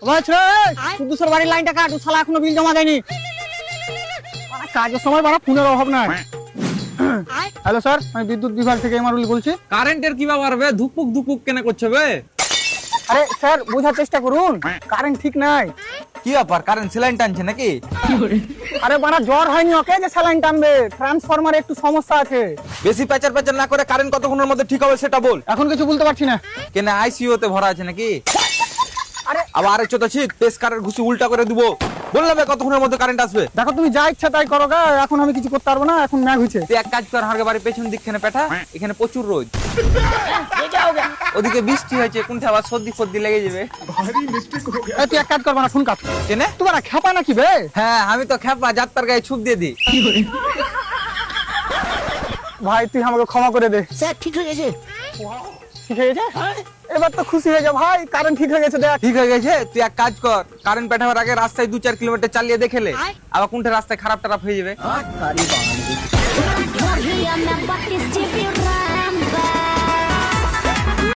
কুদ্দুসের বাড়ির লাইনটা কাট, ও শালা এখনো বিল জমা দেয়নি। কাজের সময় বাড়া ফোনের অভাব নাই। হ্যালো স্যার, আমি বিদ্যুৎ বিভাগ থেকে এমআরউল বলছি। কারেন্টের কি ব্যাপার বে? ধুকপুক ধুকপুক কেন করছে বে? আরে স্যার বোঝার চেষ্টা করুন, কারেন্ট ঠিক নাই। কি ব্যাপার, কারেন্ট স্যালাইন টানছে নাকি? আরে বাড়া জ্বর হয়নি ওকে যে স্যালাইন টানবে, ট্রান্সফরমারে একটু সমস্যা আছে। বেশি প্যাচার প্যাচার না করে কারেন্ট কতক্ষণের মধ্যে ঠিক হবে সেটা বল। এখন কিছু বলতে পারছি না। কেন আইসিইউ তে ভরা আছে নাকি? আরে আবার আরেক চোতা ছিট পেস কারের ঘুষি উল্টা করে দিব। বললাম বে কতক্ষণের মধ্যে কারেন্ট আসবে। দেখো তুমি যা ইচ্ছা তাই করো গা, এখন আমি কিছু করতে পারবো না, এখন ম্যাগ হয়েছে। তুই এক কাজ কর, হারগে বাড়ির পেছন দিকখানে পেঠা, এখানে প্রচুর রোদ। ওদিকে বৃষ্টি হয়েছে, কোনটা আবার সর্দি ফর্দি লেগে যাবে। এই তুই এক কাজ করবা না, ফোন কাট। কেনে? তোমার খেপা নাকি বে? হ্যাঁ আমি তো খেপা, যাত্রার গায়ে ছুপ দিয়ে দিই। ভাই তুই আমাকে ক্ষমা করে দে। স্যার ঠিক হয়ে গেছে। ঠিক হয়ে গেছে? এবার তো খুশি হয়ে যা ভাই, কারেন্ট ঠিক হয়ে গেছে দেখ। ঠিক হয়ে গেছে? তুই এক কাজ কর, কারেন্ট পেঠাবার আগে রাস্তায় 2-4 কিলোমিটার চালিয়ে দেখেলে, আবার কোনটা রাস্তায় খারাপ টারাপ হয়ে যাবে। Corria na Batista